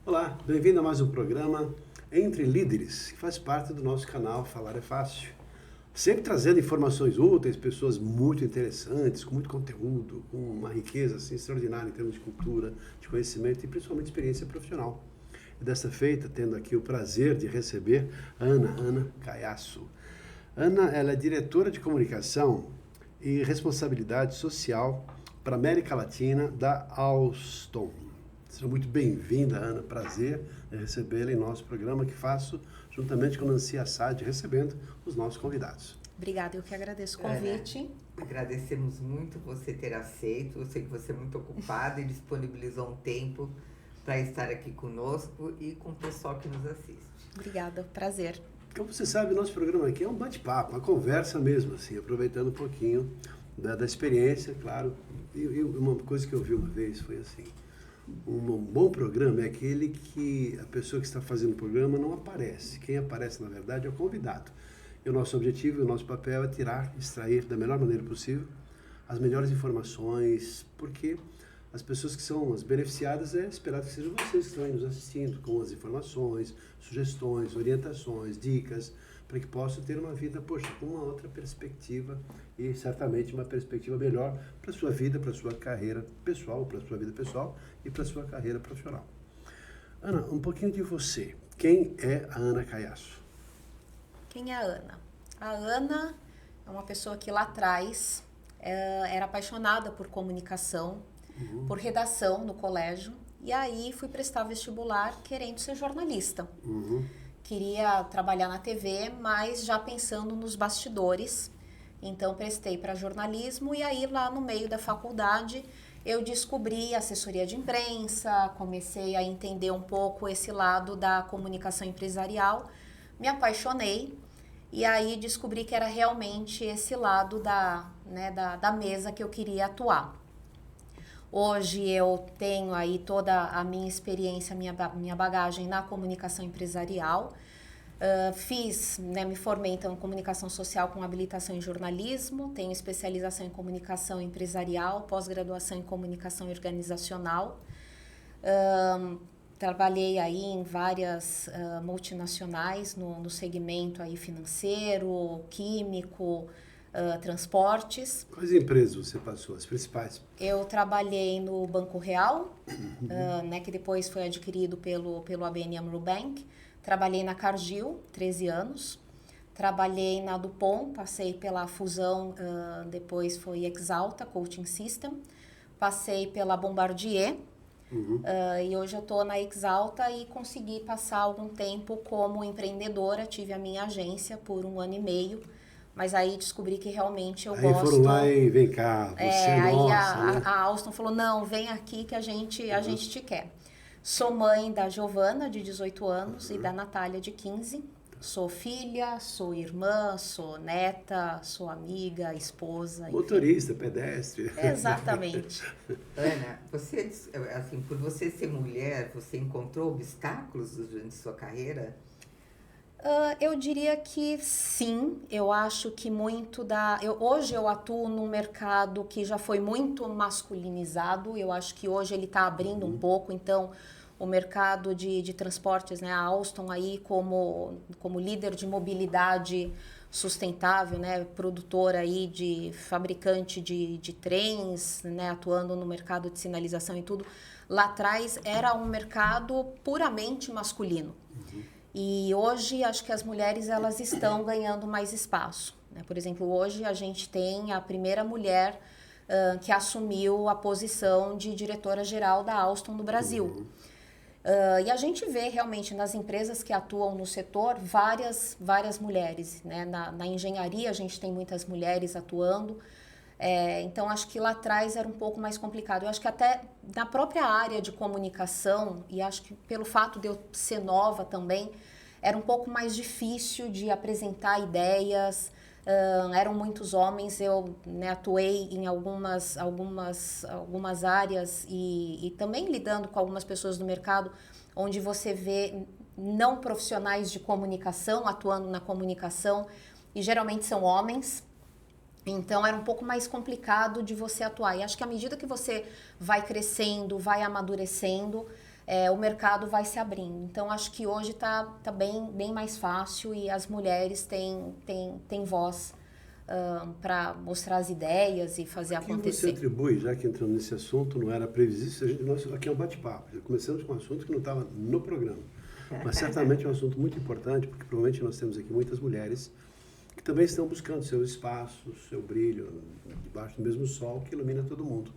Olá, bem-vindo a mais um programa Entre Líderes, que faz parte do nosso canal Falar é Fácil. Sempre trazendo informações úteis, pessoas muito interessantes, com muito conteúdo, com uma riqueza assim, extraordinária em termos de cultura, de conhecimento e principalmente experiência profissional. E desta feita, tendo aqui o prazer de receber a Ana Caiasso. Ana, ela é diretora de comunicação e responsabilidade social para a América Latina da Alstom. Seja muito bem-vinda, Ana. Prazer em recebê-la em nosso programa que faço juntamente com Nancy Assad, recebendo os nossos convidados. Obrigada, eu que agradeço o convite. Agradecemos muito você ter aceito. Eu sei que você é muito ocupada e disponibilizou um tempo para estar aqui conosco e com o pessoal que nos assiste. Obrigada, prazer. Como você sabe, o nosso programa aqui é um bate-papo, uma conversa mesmo, assim, aproveitando um pouquinho da experiência, claro. E uma coisa que eu vi uma vez foi assim, um bom programa é aquele que a pessoa que está fazendo o programa não aparece. Quem aparece, na verdade, é o convidado. E o nosso objetivo, o nosso papel é extrair da melhor maneira possível as melhores informações, porque as pessoas que são as beneficiadas é esperado que sejam vocês que estão aí nos assistindo, com as informações, sugestões, orientações, dicas, para que possam ter uma vida, com uma outra perspectiva e certamente uma perspectiva melhor para a sua vida, para a sua carreira pessoal, para a sua vida pessoal e para a sua carreira profissional. Ana, um pouquinho de você. Quem é a Ana Caiasso? Quem é a Ana? A Ana é uma pessoa que lá atrás era apaixonada por comunicação, por redação no colégio, e aí fui prestar vestibular querendo ser jornalista. Queria trabalhar na TV, mas já pensando nos bastidores. Então prestei para jornalismo e aí lá no meio da faculdade eu descobri assessoria de imprensa, comecei a entender um pouco esse lado da comunicação empresarial, me apaixonei e aí descobri que era realmente esse lado da mesa que eu queria atuar. Hoje eu tenho aí toda a minha experiência, minha bagagem na comunicação empresarial. Me formei então em comunicação social com habilitação em jornalismo, tenho especialização em comunicação empresarial, pós-graduação em comunicação organizacional. Trabalhei aí em várias multinacionais no segmento aí financeiro, químico, transportes. Quais empresas você passou, as principais? Eu trabalhei no Banco Real, que depois foi adquirido pelo ABN AMRO Bank. Trabalhei na Cargill, 13 anos. Trabalhei na Dupont, passei pela fusão, depois foi Exalta Coaching System. Passei pela Bombardier. E hoje eu estou na Exalta e consegui passar algum tempo como empreendedora. Tive a minha agência por 1 ano e meio. Mas aí descobri que realmente eu gosto. Aí foram lá e vem cá, você é nossa, a Alstom falou, não, vem aqui que a gente te quer. Sou mãe da Giovana, de 18 anos, e da Natália, de 15. Sou filha, sou irmã, sou neta, sou amiga, esposa. Motorista, pedestre. Exatamente. Ana, você, assim, por você ser mulher, você encontrou obstáculos durante sua carreira? Eu diria que sim, eu acho que muito hoje eu atuo num mercado que já foi muito masculinizado, eu acho que hoje ele está abrindo um pouco, então o mercado de transportes, a Alstom aí como líder de mobilidade sustentável, produtora aí de fabricante de trens, atuando no mercado de sinalização e tudo, lá atrás era um mercado puramente masculino. E hoje acho que as mulheres elas estão ganhando mais espaço. Por exemplo, hoje a gente tem a primeira mulher que assumiu a posição de diretora-geral da Alstom no Brasil. E a gente vê realmente nas empresas que atuam no setor várias mulheres. Na engenharia a gente tem muitas mulheres atuando. Então acho que lá atrás era um pouco mais complicado. Eu acho que até na própria área de comunicação, e acho que pelo fato de eu ser nova também, era um pouco mais difícil de apresentar ideias, eram muitos homens, eu atuei em algumas áreas e também lidando com algumas pessoas do mercado, onde você vê não profissionais de comunicação atuando na comunicação, e geralmente são homens. Então era um pouco mais complicado de você atuar. E acho que à medida que você vai crescendo, vai amadurecendo, o mercado vai se abrindo. Então acho que hoje tá bem mais fácil e as mulheres têm voz para mostrar as ideias e fazer acontecer. O que você atribui, já que entramos nesse assunto, não era previsível, nós aqui é um bate-papo. Começamos com um assunto que não estava no programa, mas certamente é um assunto muito importante, porque provavelmente nós temos aqui muitas mulheres que também estão buscando seu espaço, seu brilho, debaixo do mesmo sol que ilumina todo mundo.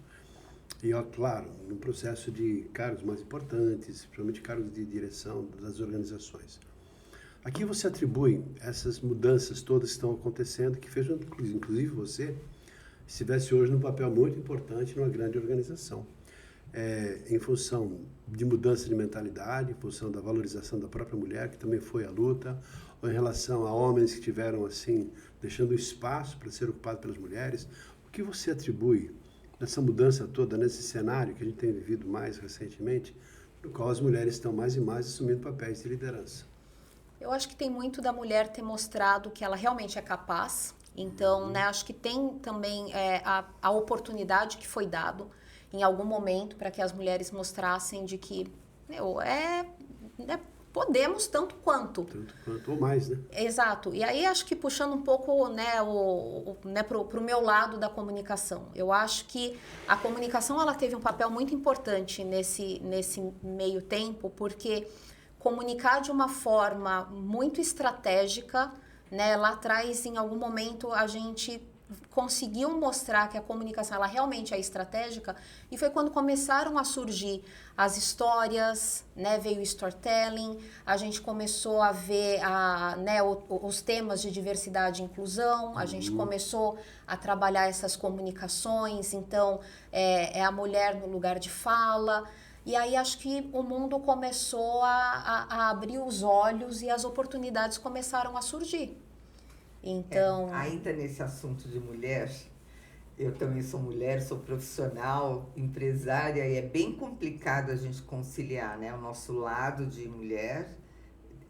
E, claro, no processo de cargos mais importantes, principalmente cargos de direção das organizações. Aqui você atribui essas mudanças todas que estão acontecendo, que fez, inclusive você, estivesse hoje num papel muito importante numa grande organização. Em função de mudança de mentalidade, em função da valorização da própria mulher, que também foi à luta, ou em relação a homens que tiveram, assim, deixando espaço para ser ocupado pelas mulheres. O que você atribui nessa mudança toda, nesse cenário que a gente tem vivido mais recentemente, no qual as mulheres estão mais e mais assumindo papéis de liderança? Eu acho que tem muito da mulher ter mostrado que ela realmente é capaz. Então, né, acho que tem também a oportunidade que foi dado em algum momento para que as mulheres mostrassem de que podemos tanto quanto. Tanto quanto, ou mais, né? Exato. E aí acho que puxando um pouco, né, pro meu lado da comunicação. Eu acho que a comunicação ela teve um papel muito importante nesse meio tempo, porque comunicar de uma forma muito estratégica, né, lá atrás em algum momento a gente conseguiu mostrar que a comunicação ela realmente é estratégica, e foi quando começaram a surgir as histórias, né, veio o storytelling, a gente começou a ver os temas de diversidade e inclusão, a gente começou a trabalhar essas comunicações, então é a mulher no lugar de fala, e aí acho que o mundo começou a abrir os olhos e as oportunidades começaram a surgir. Então, ainda nesse assunto de mulher, eu também sou mulher, sou profissional, empresária, e é bem complicado a gente conciliar, né, o nosso lado de mulher,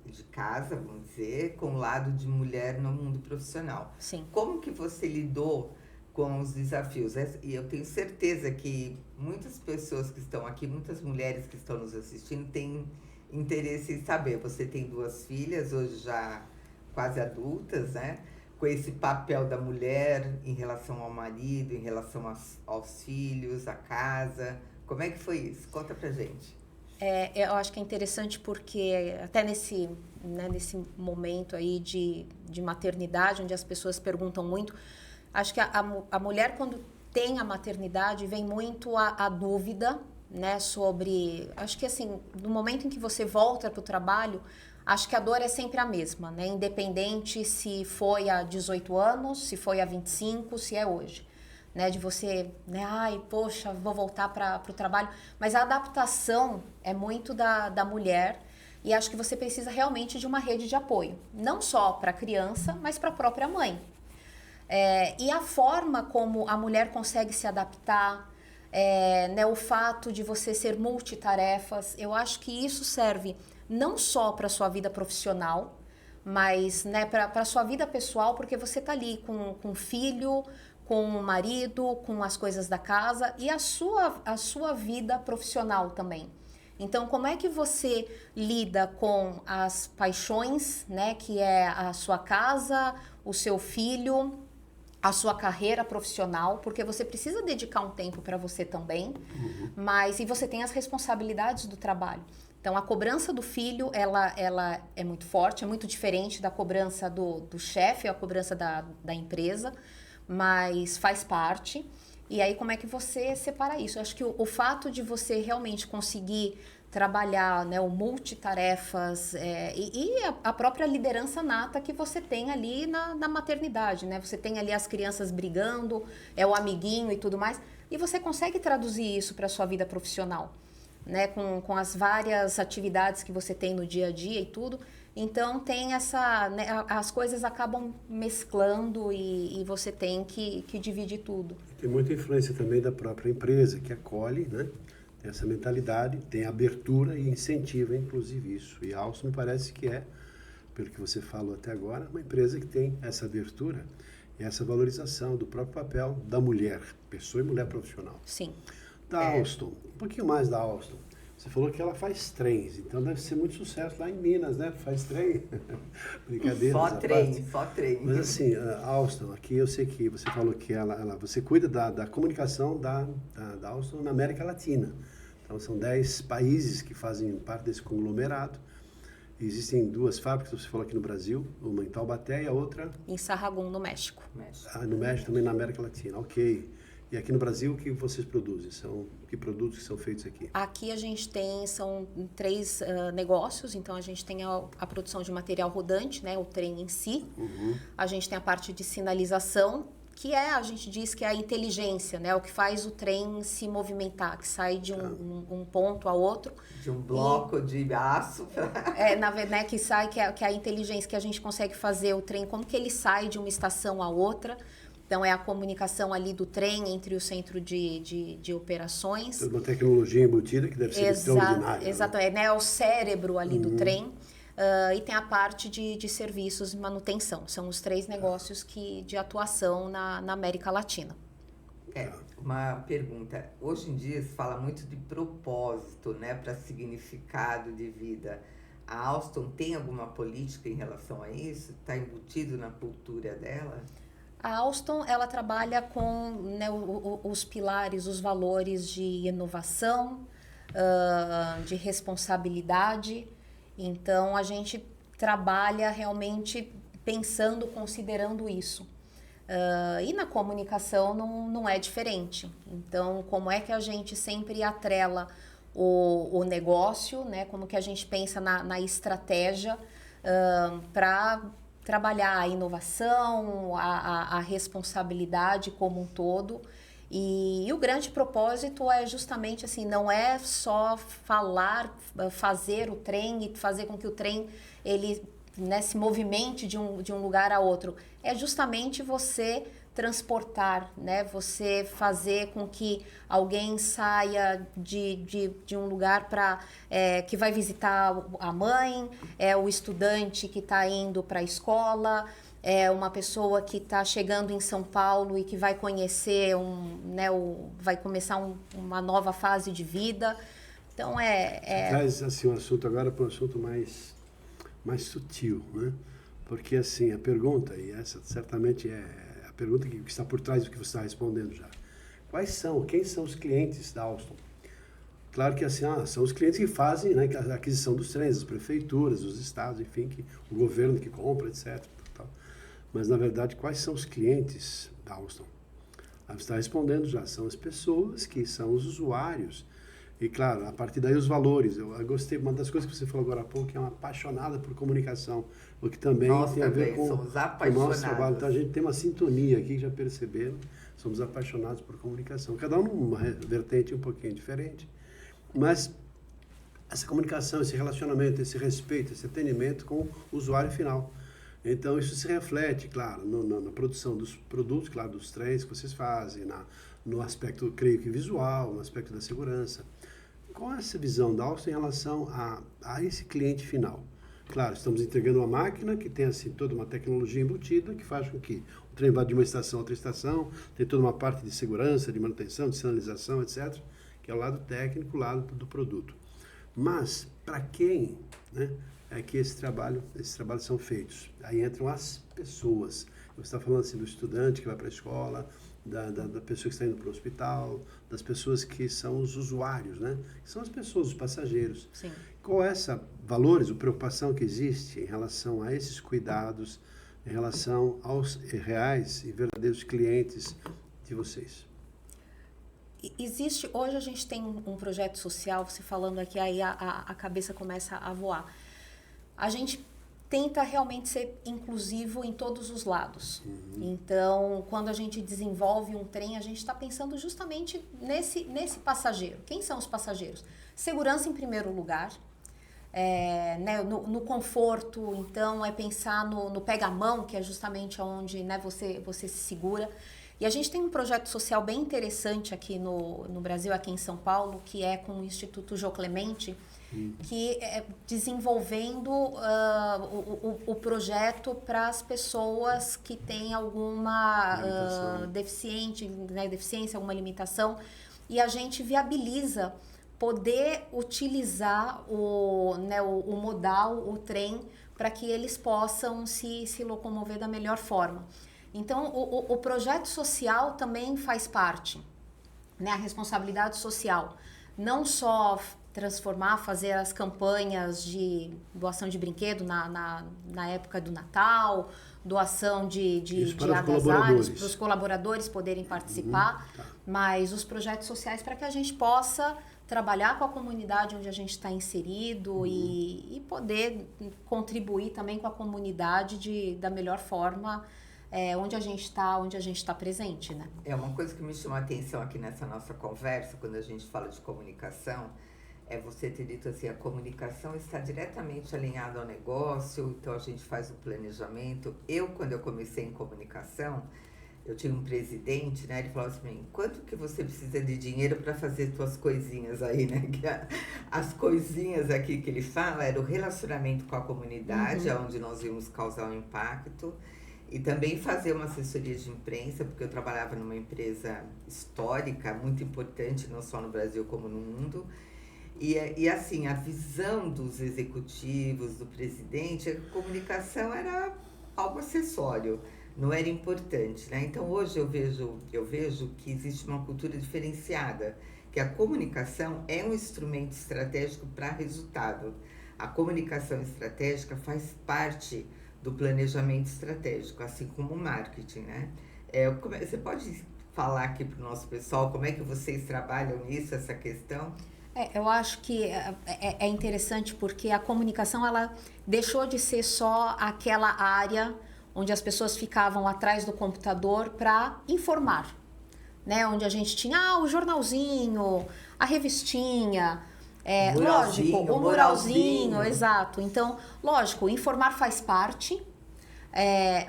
de casa, vamos dizer, com o lado de mulher no mundo profissional. Sim. Como que você lidou com os desafios? E eu tenho certeza que muitas pessoas que estão aqui, muitas mulheres que estão nos assistindo, têm interesse em saber. Você tem 2 filhas, hoje já quase adultas, né? Com esse papel da mulher em relação ao marido, em relação aos filhos, à casa. Como é que foi isso? Conta pra gente. Eu acho que é interessante porque até nesse momento aí de maternidade, onde as pessoas perguntam muito, acho que a mulher, quando tem a maternidade, vem muito a dúvida, né, sobre... Acho que assim, no momento em que você volta para o trabalho, acho que a dor é sempre a mesma, né? Independente se foi há 18 anos, se foi há 25, se é hoje. Né? De você, né? Ai, poxa, vou voltar para o trabalho. Mas a adaptação é muito da mulher, e acho que você precisa realmente de uma rede de apoio. Não só para a criança, mas para a própria mãe. E a forma como a mulher consegue se adaptar, né? O fato de você ser multitarefas, eu acho que isso serve não só para a sua vida profissional, mas, né, para a sua vida pessoal, porque você está ali com o filho, com o marido, com as coisas da casa e a sua vida profissional também. Então, como é que você lida com as paixões, né, que é a sua casa, o seu filho, a sua carreira profissional, porque você precisa dedicar um tempo para você também, e você tem as responsabilidades do trabalho. Então, a cobrança do filho, ela é muito forte, é muito diferente da cobrança do chefe, a cobrança da empresa, mas faz parte. E aí, como é que você separa isso? Eu acho que o fato de você realmente conseguir trabalhar, né, o multitarefas e a própria liderança nata que você tem ali na maternidade, né? Você tem ali as crianças brigando, o amiguinho e tudo mais, e você consegue traduzir isso para a sua vida profissional, né, com as várias atividades que você tem no dia a dia e tudo. Então tem né, as coisas acabam mesclando e você tem que dividir tudo. Tem muita influência também da própria empresa, que acolhe, né, tem essa mentalidade, tem abertura e incentiva, inclusive, isso. E a Alstom me parece que pelo que você falou até agora, uma empresa que tem essa abertura e essa valorização do próprio papel da mulher, pessoa e mulher profissional. Sim. Da Alstom, um pouquinho mais da Alstom. Você falou que ela faz trens, então deve ser muito sucesso lá em Minas, né? Faz trem. Brincadeira. Só trem. Mas assim, a Alstom, aqui eu sei que você falou que você cuida da comunicação da Alstom na América Latina. Então são 10 países que fazem parte desse conglomerado. Existem 2 fábricas, você falou aqui no Brasil, uma em Taubaté e a outra... Em Sahagún, no México. no México, também na América Latina, ok. E aqui no Brasil, o que vocês produzem? Que produtos que são feitos aqui? Aqui a gente são 3 negócios, então a gente tem a produção de material rodante, né, o trem em si. A gente tem a parte de sinalização, que a gente diz que é a inteligência, né, o que faz o trem se movimentar, que sai de um ponto a outro. De um bloco de aço. Na verdade, que sai, que é a inteligência, que a gente consegue fazer o trem, como que ele sai de uma estação a outra. Então, é a comunicação ali do trem entre o centro de operações. Uma tecnologia embutida que deve ser extraordinária. Exatamente, né? É o cérebro ali do trem. E tem a parte de serviços e manutenção. São os 3 negócios de atuação na América Latina. Uma pergunta. Hoje em dia se fala muito de propósito, né? Para significado de vida. A Alstom tem alguma política em relação a isso? Está embutido na cultura dela? A Alstom, ela trabalha com, né, os pilares, os valores de inovação, de responsabilidade. Então, a gente trabalha realmente pensando, considerando isso. E na comunicação não é diferente. Então, como é que a gente sempre atrela o negócio, né? Como que a gente pensa na estratégia para trabalhar a inovação, a responsabilidade como um todo. E o grande propósito é justamente assim, não é só fazer o trem e fazer com que o trem ele, né, se movimente de um lugar a outro. É justamente você transportar, né? Você fazer com que alguém saia de um lugar que vai visitar a mãe, o estudante que está indo para a escola, uma pessoa que está chegando em São Paulo e que vai conhecer, vai começar uma nova fase de vida. Então, Traz assim, um assunto agora para um assunto mais sutil, né? Porque assim, a pergunta, e essa certamente é a pergunta que está por trás do que você está respondendo já. Quem são os clientes da Alstom? Claro que assim, são os clientes que fazem, né, a aquisição dos trens, as prefeituras, os estados, enfim, o governo que compra, etc. Tal. Mas, na verdade, quais são os clientes da Alstom? Você está respondendo já, são as pessoas que são os usuários. E, claro, a partir daí os valores. Eu gostei, uma das coisas que você falou agora há pouco, que é uma apaixonada por comunicação, o que também tem a ver com o nosso trabalho. Então, a gente tem uma sintonia aqui, já perceberam, somos apaixonados por comunicação. Cada um numa vertente um pouquinho diferente, mas essa comunicação, esse relacionamento, esse respeito, esse atendimento com o usuário final. Então, isso se reflete, claro, na produção dos produtos, claro, dos trens que vocês fazem, no aspecto, creio que visual, no aspecto da segurança. Qual é essa visão da Alstom em relação a esse cliente final? Claro, estamos entregando uma máquina que tem assim, toda uma tecnologia embutida que faz com que o trem vá de uma estação a outra estação, tem toda uma parte de segurança, de manutenção, de sinalização, etc., que é o lado técnico, o lado do produto. Mas, para quem, né, é que esses trabalhos são feitos? Aí entram as pessoas. Você está falando assim do estudante que vai para a escola, da pessoa que está indo para o hospital, das pessoas que são os usuários, né? Que são as pessoas, os passageiros. Sim. Qual é valores, a preocupação que existe em relação a esses cuidados, em relação aos reais e verdadeiros clientes de vocês? Hoje a gente tem um projeto social, você falando aqui, aí a cabeça começa a voar. A gente tenta realmente ser inclusivo em todos os lados. Então, quando a gente desenvolve um trem, a gente está pensando justamente nesse passageiro. Quem são os passageiros? Segurança em primeiro lugar, né, no conforto, então é pensar no pega-mão, que é justamente onde, né, você se segura. E a gente tem um projeto social bem interessante aqui no Brasil, aqui em São Paulo, que é com o Instituto Jô Clemente, que desenvolvendo o projeto para as pessoas que têm alguma deficiência, alguma limitação, e a gente viabiliza poder utilizar o modal, o trem, para que eles possam se locomover da melhor forma. Então, o projeto social também faz parte, né? A responsabilidade social, não só fazer as campanhas de doação de brinquedo na época do Natal, doação de agasalhos para os colaboradores poderem participar, mas os projetos sociais para que a gente possa trabalhar com a comunidade onde a gente está inserido e poder contribuir também com a comunidade da melhor forma onde a gente está presente, né? É uma coisa que me chamou a atenção aqui nessa nossa conversa, quando a gente fala de comunicação, é você ter dito assim, a comunicação está diretamente alinhada ao negócio, então a gente faz o planejamento. Quando eu comecei em comunicação, eu tinha um presidente, né? Ele falou assim, quanto que você precisa de dinheiro para fazer suas coisinhas aí, né? As coisinhas aqui que ele fala era o relacionamento com a comunidade, onde nós íamos causar um impacto, e também fazer uma assessoria de imprensa, porque eu trabalhava numa empresa histórica, muito importante, não só no Brasil como no mundo. E assim, a visão dos executivos, do presidente, a comunicação era algo acessório, não era importante, né? Então hoje eu vejo que existe uma cultura diferenciada, que a comunicação é um instrumento estratégico para resultado. A comunicação estratégica faz parte do planejamento estratégico, assim como o marketing, né? Você pode falar aqui para o nosso pessoal como é que vocês trabalham nisso, essa questão? Eu acho que é interessante porque a comunicação ela deixou de ser só aquela área onde as pessoas ficavam atrás do computador para informar, né? Onde a gente tinha o jornalzinho, a revistinha, lógico, o muralzinho, exato. Então, lógico, informar faz parte,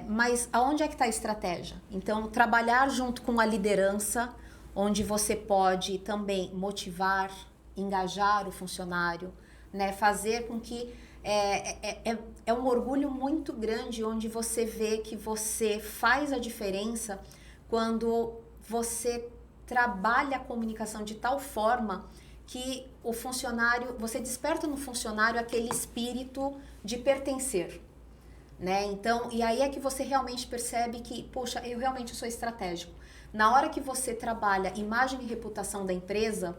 mas aonde é que está a estratégia? Então, trabalhar junto com a liderança, onde você pode também motivar, engajar o funcionário, né? Fazer com que é um orgulho muito grande onde você vê que você faz a diferença quando você trabalha a comunicação de tal forma que o funcionário, você desperta no funcionário aquele espírito de pertencer, né? Então, e aí é que você realmente percebe que, poxa, eu realmente sou estratégico. Na hora que você trabalha imagem e reputação da empresa,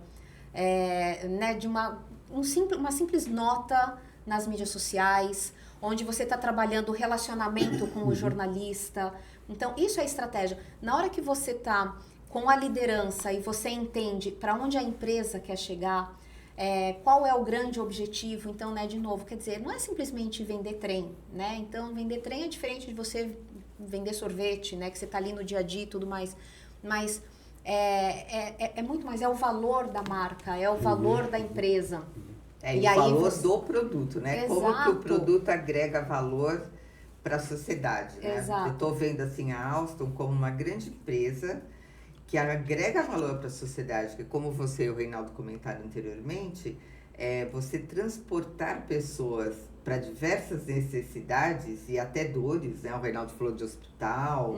né, de uma simples nota nas mídias sociais, onde você está trabalhando o relacionamento com o jornalista. Então, isso é estratégia. Na hora que você está com a liderança e você entende para onde a empresa quer chegar, qual é o grande objetivo, então, né, de novo, quer dizer, não é simplesmente vender trem, né? Então, vender trem é diferente de você vender sorvete, né, que você está ali no dia a dia e tudo mais, mas é muito mais, é o valor da marca, é o valor da empresa. E o valor do produto, né? Exato. Como que o produto agrega valor para a sociedade, né? Exato. Eu estou vendo assim a Alstom como uma grande empresa que agrega valor para a sociedade, que como você e o Reinaldo comentaram anteriormente, você transportar pessoas para diversas necessidades e até dores, né? O Reinaldo falou de hospital,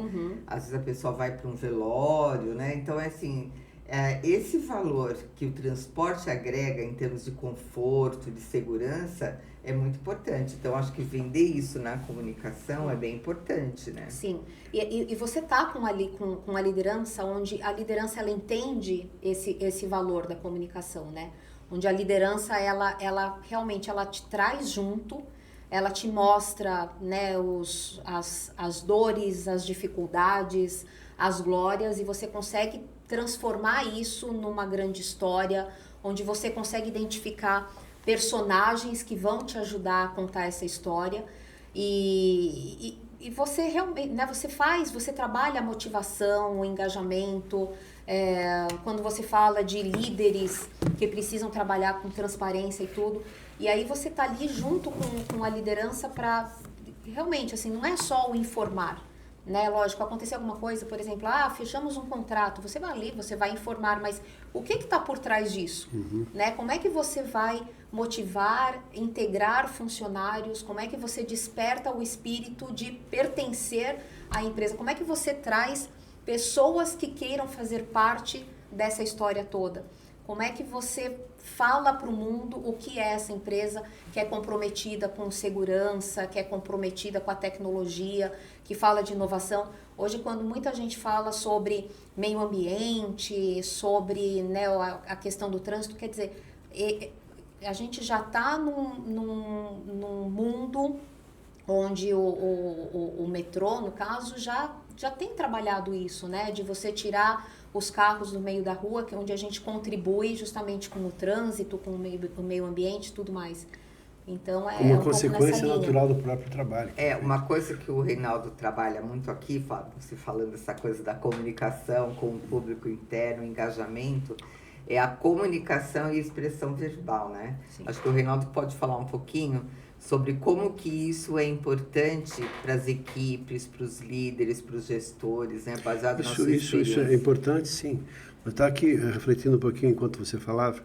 às vezes a pessoa vai para um velório, né? Então, assim, esse valor que o transporte agrega em termos de conforto, de segurança, é muito importante. Então, acho que vender isso na comunicação é bem importante, né? Sim. E você tá com a liderança, onde a liderança ela entende esse valor da comunicação, né? Onde a liderança, ela realmente ela te traz junto, ela te mostra, né, as dores, as dificuldades, as glórias, e você consegue transformar isso numa grande história, onde você consegue identificar personagens que vão te ajudar a contar essa história e você realmente, né, você trabalha a motivação, o engajamento, quando você fala de líderes que precisam trabalhar com transparência e tudo, e aí você tá ali junto com a liderança para realmente, assim, não é só o informar, né? Lógico, acontecer alguma coisa, por exemplo, fechamos um contrato, você vai ali, você vai informar, mas o que está por trás disso? Né? Como é que você vai motivar, integrar funcionários? Como é que você desperta o espírito de pertencer à empresa? Como é que você traz pessoas que queiram fazer parte dessa história toda? Como é que você fala para o mundo o que é essa empresa que é comprometida com segurança, que é comprometida com a tecnologia, que fala de inovação? Hoje, quando muita gente fala sobre meio ambiente, sobre, né, a questão do trânsito, quer dizer, a gente já está num mundo onde o metrô, no caso, já tem trabalhado isso, né? De você tirar os carros do meio da rua, que é onde a gente contribui justamente com o trânsito, com o meio ambiente e tudo mais. Então, uma um consequência natural do próprio trabalho. Uma coisa que o Reinaldo trabalha muito aqui, Fábio, você falando essa coisa da comunicação com o público interno, engajamento, é a comunicação e expressão verbal, né? Sim. Acho que o Reinaldo pode falar um pouquinho sobre como que isso é importante para as equipes, para os líderes, para os gestores, né? Baseado na sua experiência. Isso é importante, sim. Eu estava aqui refletindo um pouquinho enquanto você falava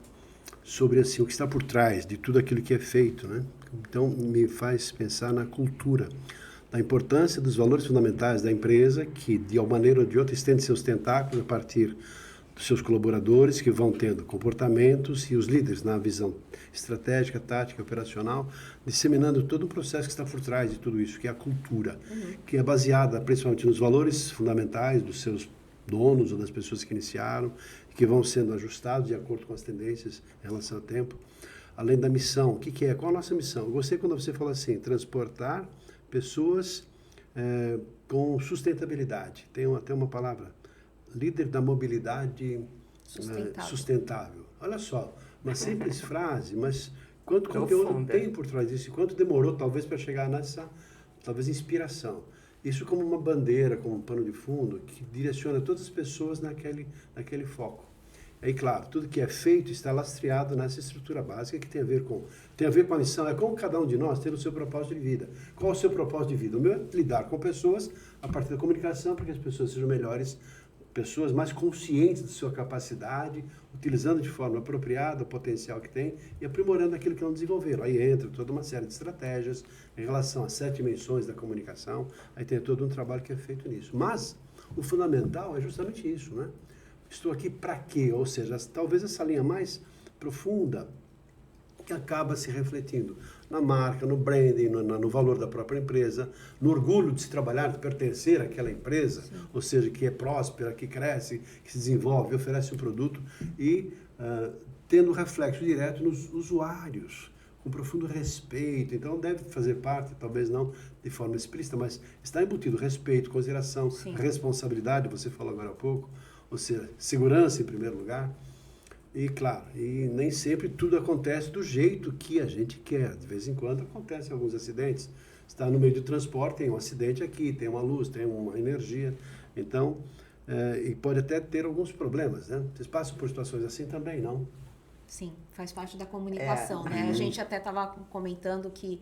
sobre assim, o que está por trás de tudo aquilo que é feito, né? Então, me faz pensar na cultura, na importância dos valores fundamentais da empresa, que de uma maneira ou de outra estende seus tentáculos a partir dos seus colaboradores, que vão tendo comportamentos, e os líderes na visão estratégica, tática, operacional, disseminando todo o processo que está por trás de tudo isso, que é a cultura, que é baseada principalmente nos valores fundamentais dos seus donos ou das pessoas que iniciaram, que vão sendo ajustados de acordo com as tendências em relação ao tempo. Além da missão, o que é? Qual a nossa missão? Eu gostei quando você falou assim, transportar pessoas com sustentabilidade. Tem até uma palavra, líder da mobilidade sustentável. Olha só, uma simples frase, mas quanto conteúdo tem por trás disso e quanto demorou talvez para chegar nessa, talvez, inspiração. Isso como uma bandeira, como um pano de fundo que direciona todas as pessoas naquele foco. Aí, claro, tudo que é feito está lastreado nessa estrutura básica que tem a ver com a missão, é como cada um de nós ter o seu propósito de vida. Qual é o seu propósito de vida? O meu é lidar com pessoas a partir da comunicação para que as pessoas sejam melhores, pessoas mais conscientes da sua capacidade, utilizando de forma apropriada o potencial que tem e aprimorando aquilo que não desenvolveram. Aí entra toda uma série de estratégias em relação às 7 dimensões da comunicação, aí tem todo um trabalho que é feito nisso. Mas o fundamental é justamente isso, né? Estou aqui para quê? Ou seja, talvez essa linha mais profunda que acaba se refletindo na marca, no branding, no valor da própria empresa, no orgulho de se trabalhar, de pertencer àquela empresa, sim, ou seja, que é próspera, que cresce, que se desenvolve, oferece um produto e tendo reflexo direto nos usuários, com profundo respeito. Então deve fazer parte, talvez não de forma explícita, mas está embutido respeito, consideração, sim, responsabilidade, você falou agora há pouco, ou seja, segurança em primeiro lugar. E, claro, e nem sempre tudo acontece do jeito que a gente quer. De vez em quando acontecem alguns acidentes. Está no meio do transporte, tem um acidente aqui, tem uma luz, tem uma energia. Então, e pode até ter alguns problemas, né? Vocês passam por situações assim também, não? Sim, faz parte da comunicação, né? A gente até estava comentando que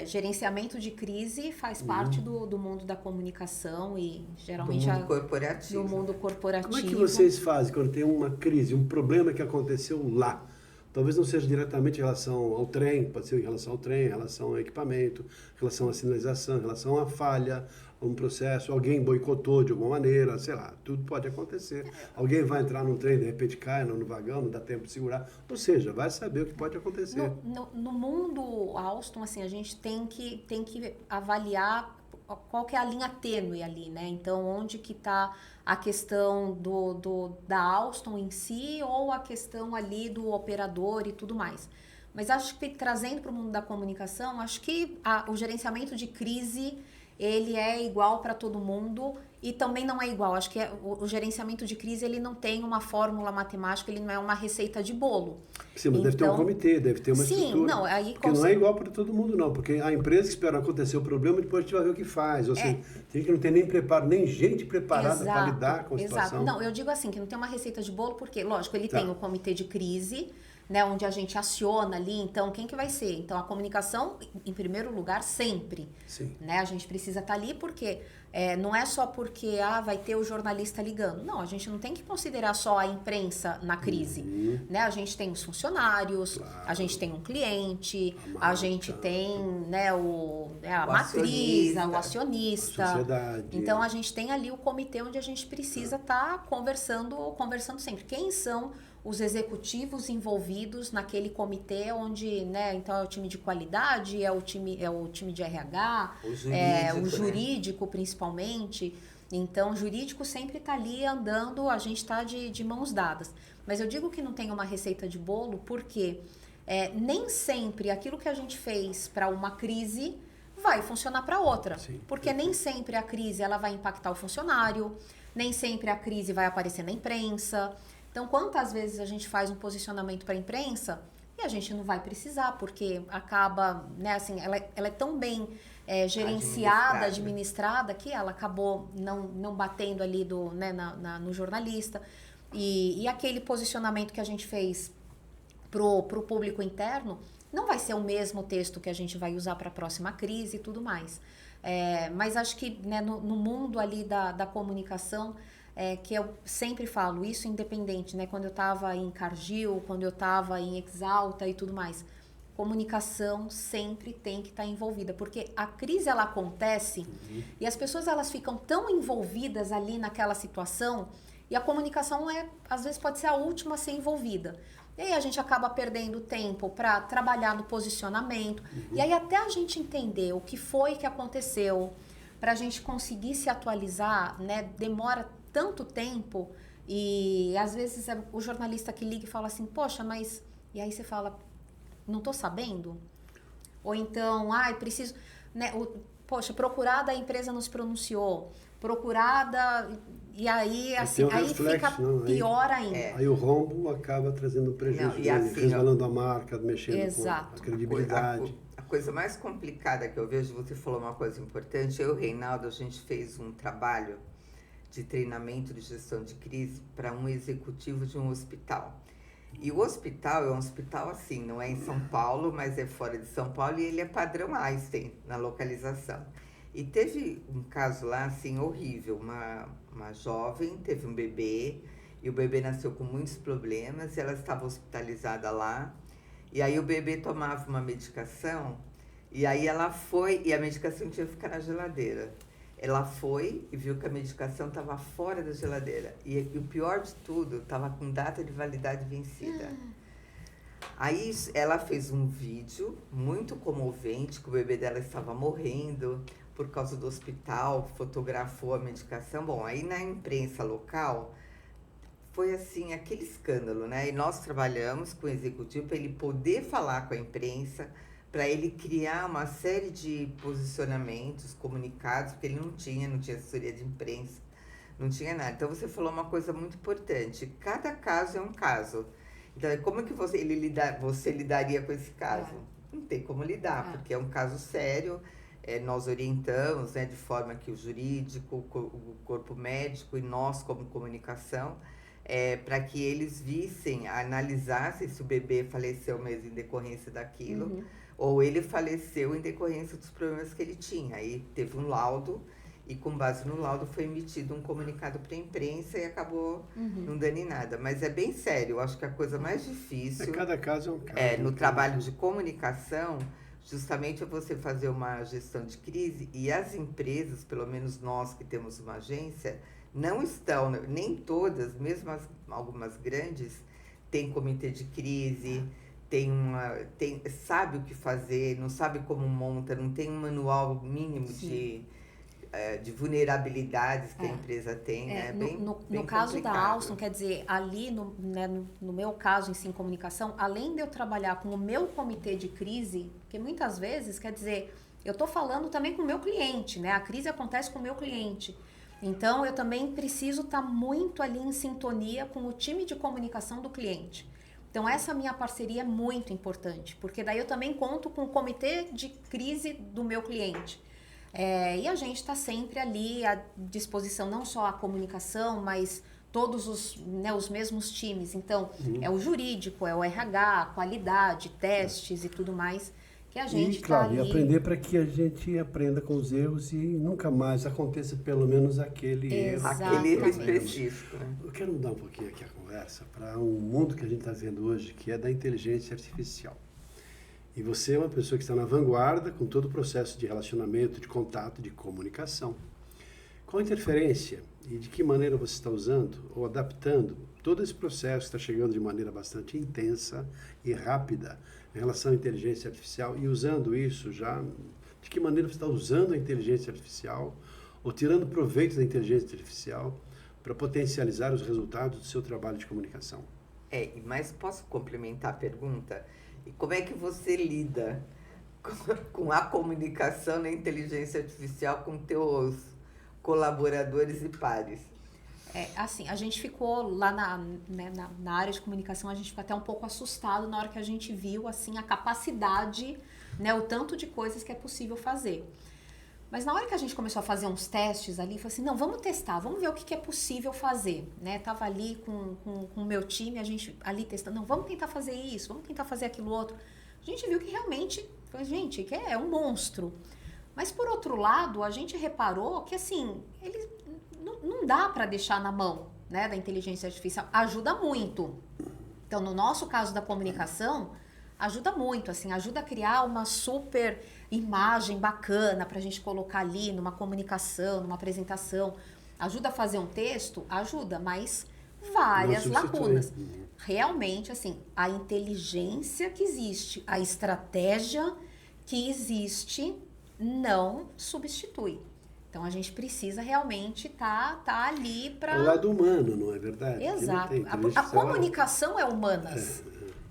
gerenciamento de crise faz parte do mundo da comunicação e geralmente do mundo corporativo. Do mundo corporativo. Como é que vocês fazem quando tem uma crise, um problema que aconteceu lá? Talvez não seja diretamente em relação ao trem, pode ser em relação ao trem, em relação ao equipamento, em relação à sinalização, em relação à falha, a um processo, alguém boicotou de alguma maneira, sei lá, tudo pode acontecer. Alguém vai entrar num trem, de repente cai no vagão, não dá tempo de segurar. Ou seja, vai saber o que pode acontecer. No mundo Alstom, assim, a gente tem que avaliar qual que é a linha tênue ali, né? Então, onde que está a questão da Alstom em si ou a questão ali do operador e tudo mais. Mas acho que trazendo para o mundo da comunicação, acho que o gerenciamento de crise, ele é igual para todo mundo e também não é igual. Acho que o gerenciamento de crise, ele não tem uma fórmula matemática, ele não é uma receita de bolo. Sim, mas deve ter um comitê, deve ter uma estrutura. Sim, não, aí... Porque não é igual para todo mundo, não. Porque a empresa que espera acontecer o problema, depois a gente vai ver o que faz. Ou seja, tem que não ter nem preparo, nem gente preparada para lidar com a situação. Exato. Não, eu digo assim, que não tem uma receita de bolo, porque, lógico, ele tem o comitê de crise, né, onde a gente aciona ali, então quem que vai ser? Então a comunicação, em primeiro lugar, sempre. Sim. Né? A gente precisa estar ali porque não é só porque vai ter o jornalista ligando. Não, a gente não tem que considerar só a imprensa na crise. Né? A gente tem os funcionários, Claro. a gente tem um cliente, A a gente tem, né, a O matriz, acionista. o acionista. A sociedade. Então a gente tem ali o comitê onde a gente precisa estar conversando sempre. Quem são os executivos envolvidos naquele comitê onde, né, então é o time de qualidade, é o time de RH, o jurídico, principalmente. Então, o jurídico sempre está ali andando, a gente está de mãos dadas. Mas eu digo que não tem uma receita de bolo porque nem sempre aquilo que a gente fez para uma crise vai funcionar para outra. Sim, porque nem sempre a crise ela vai impactar o funcionário, nem sempre a crise vai aparecer na imprensa. Então, quantas vezes a gente faz um posicionamento para a imprensa e a gente não vai precisar, porque acaba, né, assim, ela é tão bem gerenciada, administrada, que ela acabou não batendo ali no jornalista. E aquele posicionamento que a gente fez pro público interno não vai ser o mesmo texto que a gente vai usar para a próxima crise e tudo mais. Mas acho que, né, no mundo ali da comunicação, que eu sempre falo isso independente, né? Quando eu estava em Cargill, quando eu estava em Exalta e tudo mais, comunicação sempre tem que estar envolvida, porque a crise ela acontece e as pessoas elas ficam tão envolvidas ali naquela situação e a comunicação às vezes pode ser a última a ser envolvida. E aí a gente acaba perdendo tempo para trabalhar no posicionamento e aí até a gente entender o que foi que aconteceu, para a gente conseguir se atualizar, né? Demora tanto tempo e às vezes o jornalista que liga e fala assim, poxa, mas... E aí você fala, não tô sabendo? Ou então, preciso... Né, poxa, procurada a empresa não se pronunciou, procurada... E aí, assim, aí fica pior ainda. Aí o rombo acaba trazendo prejuízo, resvalando a marca, mexendo com a credibilidade. A coisa mais complicada que eu vejo, você falou uma coisa importante, eu e o Reinaldo, a gente fez um trabalho de treinamento de gestão de crise para um executivo de um hospital. E o hospital é um hospital assim, não é em São Paulo, mas é fora de São Paulo e ele é padrão Einstein na localização. E teve um caso lá assim horrível, uma jovem teve um bebê e o bebê nasceu com muitos problemas e ela estava hospitalizada lá. E aí o bebê tomava uma medicação e aí ela foi e a medicação tinha que ficar na geladeira. Ela foi e viu que a medicação estava fora da geladeira. E o pior de tudo, estava com data de validade vencida. Aí ela fez um vídeo muito comovente, que o bebê dela estava morrendo por causa do hospital, fotografou a medicação. Bom, aí na imprensa local, foi assim, aquele escândalo, né? E nós trabalhamos com o executivo para ele poder falar com a imprensa, para ele criar uma série de posicionamentos, comunicados, porque ele não tinha assessoria de imprensa, não tinha nada. Então você falou uma coisa muito importante, cada caso é um caso. Então como é que você lidaria com esse caso? Não tem como lidar, porque é um caso sério, nós orientamos, né, de forma que o jurídico, o corpo médico e nós como comunicação, para que eles vissem, analisassem se o bebê faleceu mesmo em decorrência daquilo, ou ele faleceu em decorrência dos problemas que ele tinha. Aí teve um laudo e com base no laudo foi emitido um comunicado para a imprensa e acabou não dando em nada. Mas é bem sério, eu acho que a coisa mais difícil... Cada caso é um caso. No trabalho de comunicação, justamente é você fazer uma gestão de crise e as empresas, pelo menos nós que temos uma agência, não estão, nem todas, mesmo algumas grandes, tem comitê de crise... sabe o que fazer, não sabe como monta, não tem um manual mínimo de vulnerabilidades que a empresa tem, né? No caso da Alstom, quer dizer, ali no meu caso em Sim Comunicação, além de eu trabalhar com o meu comitê de crise, porque muitas vezes, quer dizer, eu estou falando também com o meu cliente, né? A crise acontece com o meu cliente. Então, eu também preciso estar muito ali em sintonia com o time de comunicação do cliente. Então, essa minha parceria é muito importante, porque daí eu também conto com o comitê de crise do meu cliente. E a gente está sempre ali à disposição, não só a comunicação, mas todos os mesmos times. Então, é o jurídico, é o RH, qualidade, testes e tudo mais, que a gente está ali. E aprender para que a gente aprenda com os erros e nunca mais aconteça pelo menos aquele erro. Aquele erro específico. Né? Eu quero mudar um pouquinho aqui a conversa para um mundo que a gente está vendo hoje, que é da inteligência artificial. E você é uma pessoa que está na vanguarda com todo o processo de relacionamento, de contato, de comunicação. Qual a interferência e de que maneira você está usando ou adaptando todo esse processo que está chegando de maneira bastante intensa e rápida em relação à inteligência artificial e usando isso já, de que maneira você está usando a inteligência artificial ou tirando proveito da inteligência artificial para potencializar os resultados do seu trabalho de comunicação? Mas posso complementar a pergunta? E como é que você lida com a comunicação na inteligência artificial com teus colaboradores e pares? Assim, a gente ficou lá na área de comunicação, a gente ficou até um pouco assustado na hora que a gente viu, assim, a capacidade, né, o tanto de coisas que é possível fazer. Mas na hora que a gente começou a fazer uns testes ali, falou assim, não, vamos testar, vamos ver o que é possível fazer, né? Tava ali com o meu time, a gente ali testando, não, vamos tentar fazer isso, vamos tentar fazer aquilo outro. A gente viu que realmente, gente, que é um monstro. Mas por outro lado, a gente reparou que assim, ele não dá para deixar na mão, né, da inteligência artificial. Ajuda muito. Então, no nosso caso da comunicação, ajuda muito, assim, ajuda a criar uma super imagem bacana para a gente colocar ali numa comunicação, numa apresentação. Ajuda a fazer um texto? Ajuda, mas várias lacunas. Realmente, assim, a inteligência que existe, a estratégia que existe não substitui. Então, a gente precisa realmente tá ali para... O lado humano, não é verdade? Exato. A comunicação é humanas.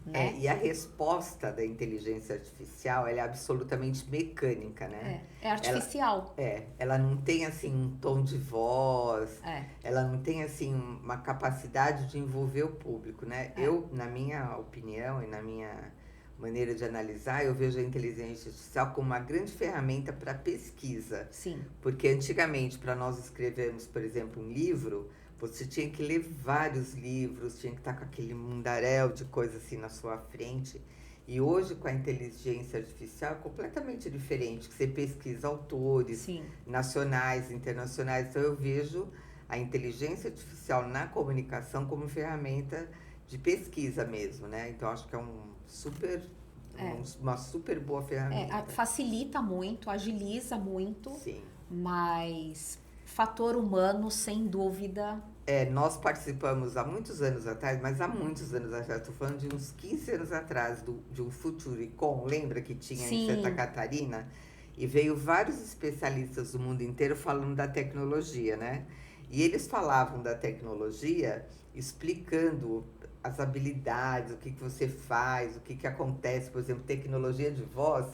Né? E a resposta da inteligência artificial, ela é absolutamente mecânica, né? É artificial. Ela não tem, assim, um tom de voz, ela não tem, assim, uma capacidade de envolver o público, né? Eu, na minha opinião e na minha maneira de analisar, eu vejo a inteligência artificial como uma grande ferramenta para pesquisa. Sim. Porque antigamente, para nós escrevermos, por exemplo, um livro, você tinha que ler vários livros, tinha que estar com aquele mundaréu de coisa assim na sua frente. E hoje, com a inteligência artificial, é completamente diferente, que você pesquisa autores nacionais, internacionais. Então, eu vejo a inteligência artificial na comunicação como ferramenta de pesquisa mesmo, né? Então, acho que é uma super boa ferramenta. Facilita muito, agiliza muito. Sim. Mas fator humano, sem dúvida... Nós participamos há muitos anos atrás, estou falando de uns 15 anos atrás, de um Futuricon, lembra que tinha em Santa Catarina? E veio vários especialistas do mundo inteiro falando da tecnologia, né? E eles falavam da tecnologia explicando as habilidades, o que você faz, o que acontece, por exemplo, tecnologia de voz.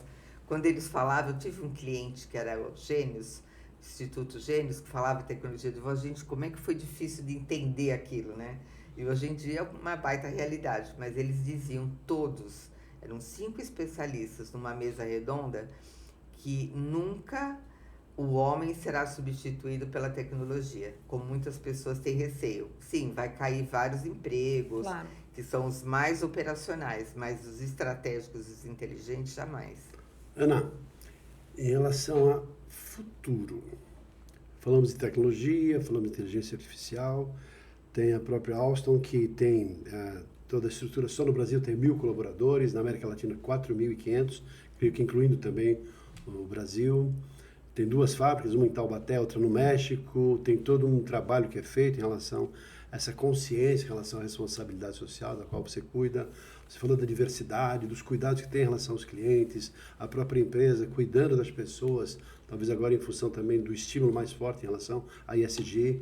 Quando eles falavam, eu tive um cliente que era o Gênios, Instituto Gênios, que falava tecnologia de voz. Gente, como é que foi difícil de entender aquilo, né? E hoje em dia é uma baita realidade, mas eles diziam todos, eram 5 especialistas numa mesa redonda, que nunca o homem será substituído pela tecnologia, como muitas pessoas têm receio. Sim, vai cair vários empregos, que são os mais operacionais, mas os estratégicos e os inteligentes, jamais. Ana, em relação a futuro, falamos de tecnologia, falamos de inteligência artificial, tem a própria Alstom, que tem toda a estrutura, só no Brasil tem 1.000 colaboradores, na América Latina 4.500, creio que incluindo também o Brasil. Tem 2 fábricas, uma em Taubaté, outra no México. Tem todo um trabalho que é feito em relação a essa consciência, em relação à responsabilidade social da qual você cuida. Você falou da diversidade, dos cuidados que tem em relação aos clientes, a própria empresa cuidando das pessoas, talvez agora em função também do estímulo mais forte em relação à ESG.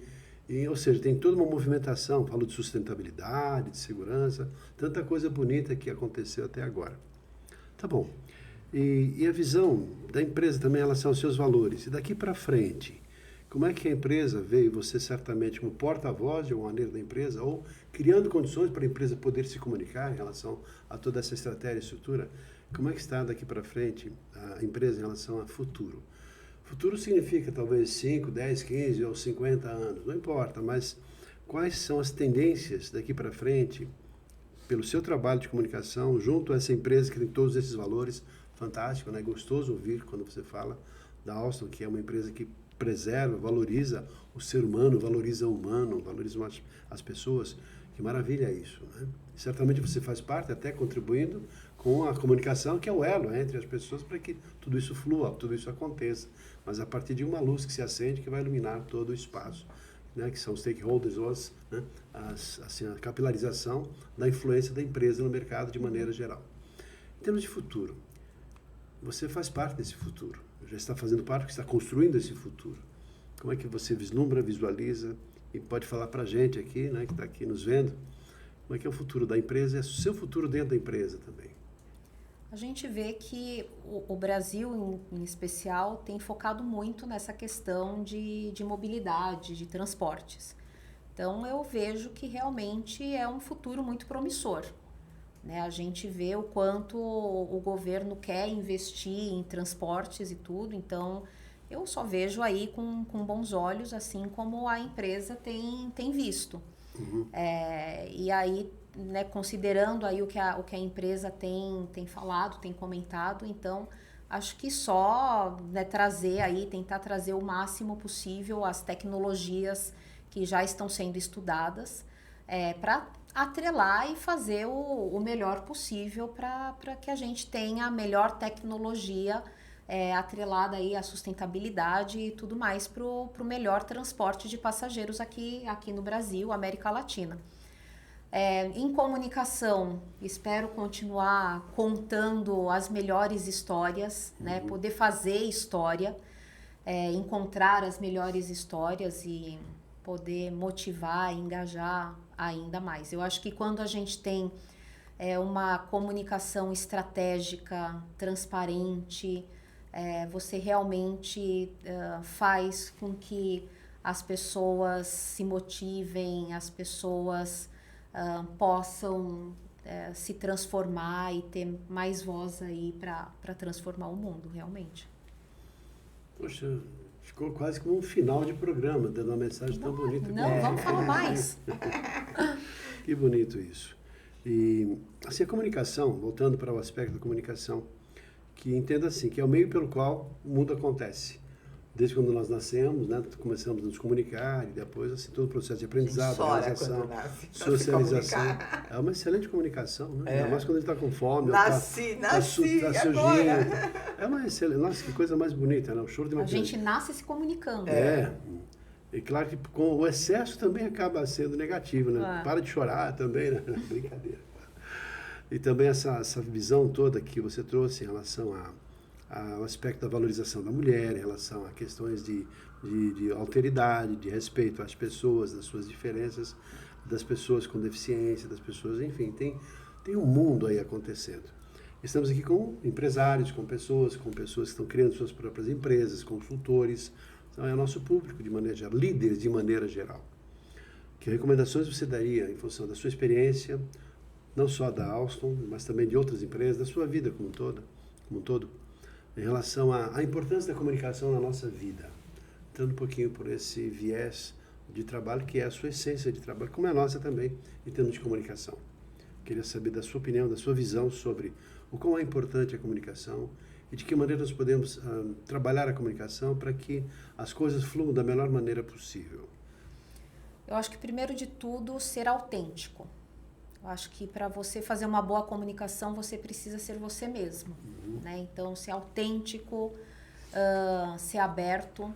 Ou seja, tem toda uma movimentação, falo de sustentabilidade, de segurança, tanta coisa bonita que aconteceu até agora. Tá bom. E a visão da empresa também em relação aos seus valores. E daqui para frente, como é que a empresa vê você certamente como porta-voz de uma maneira da empresa ou criando condições para a empresa poder se comunicar em relação a toda essa estratégia e estrutura? Como é que está daqui para frente a empresa em relação a futuro? Futuro significa talvez 5, 10, 15 ou 50 anos, não importa, mas quais são as tendências daqui para frente, pelo seu trabalho de comunicação, junto a essa empresa que tem todos esses valores. Fantástico, né? Gostoso ouvir quando você fala da Alstom, que é uma empresa que preserva, valoriza o ser humano, valoriza o humano, valoriza as pessoas. Que maravilha isso, né? E certamente você faz parte, até contribuindo com a comunicação, que é o elo entre as pessoas para que tudo isso flua, tudo isso aconteça. Mas a partir de uma luz que se acende, que vai iluminar todo o espaço, né? Que são os stakeholders, né? A capilarização da influência da empresa no mercado de maneira geral. Em termos de futuro, você faz parte desse futuro, já está fazendo parte, está construindo esse futuro. Como é que você vislumbra, visualiza e pode falar para a gente aqui, né, que está aqui nos vendo, como é que é o futuro da empresa e o seu futuro dentro da empresa também? A gente vê que o Brasil, em especial, tem focado muito nessa questão de mobilidade, de transportes. Então, eu vejo que realmente é um futuro muito promissor. Né? A gente vê o quanto o governo quer investir em transportes e tudo, então eu só vejo aí com bons olhos, assim como a empresa tem visto. Uhum. E aí, né, considerando aí o que a empresa tem falado, tem comentado, então acho que só, né, tentar trazer o máximo possível as tecnologias que já estão sendo estudadas para atrelar e fazer o melhor possível para que a gente tenha a melhor tecnologia atrelada aí à sustentabilidade e tudo mais para o melhor transporte de passageiros aqui no Brasil, América Latina. Em comunicação, espero continuar contando as melhores histórias, né? Poder fazer história, encontrar as melhores histórias e poder motivar, engajar ainda mais. Eu acho que quando a gente tem uma comunicação estratégica, transparente, você realmente faz com que as pessoas se motivem, as pessoas possam se transformar e ter mais voz aí para transformar o mundo, realmente. Poxa, ficou quase como um final de programa, dando uma mensagem tão bonita. Não, vamos falar mais. Que bonito isso. E assim, a comunicação, voltando para o aspecto da comunicação, que entenda assim, que é o meio pelo qual o mundo acontece. Desde quando nós nascemos, né, começamos a nos comunicar e depois assim, todo o processo de aprendizado, realização, socialização. É uma excelente comunicação, né? Ainda mais quando a gente está com fome. Nasci tá sujinho. agora. É uma excelente, nossa, que coisa mais bonita, né? O choro de uma A gente nasce se comunicando. E claro que com o excesso também acaba sendo negativo, né? Para de chorar também, né? Brincadeira. E também essa visão toda que você trouxe em relação ao aspecto da valorização da mulher, em relação a questões de alteridade, de respeito às pessoas, das suas diferenças, das pessoas com deficiência, das pessoas, enfim, tem um mundo aí acontecendo. Estamos aqui com empresários, com pessoas que estão criando suas próprias empresas, consultores, então é o nosso público de maneira geral, líderes de maneira geral. Que recomendações você daria em função da sua experiência, não só da Alstom, mas também de outras empresas, da sua vida como um todo, em relação à importância da comunicação na nossa vida, entrando um pouquinho por esse viés de trabalho que é a sua essência de trabalho, como é a nossa também, em termos de comunicação. Queria saber da sua opinião, da sua visão sobre o quão é importante a comunicação e de que maneira nós podemos trabalhar a comunicação para que as coisas fluam da melhor maneira possível. Eu acho que, primeiro de tudo, ser autêntico. Eu acho que para você fazer uma boa comunicação, você precisa ser você mesmo. Né? Então, ser autêntico, ser aberto.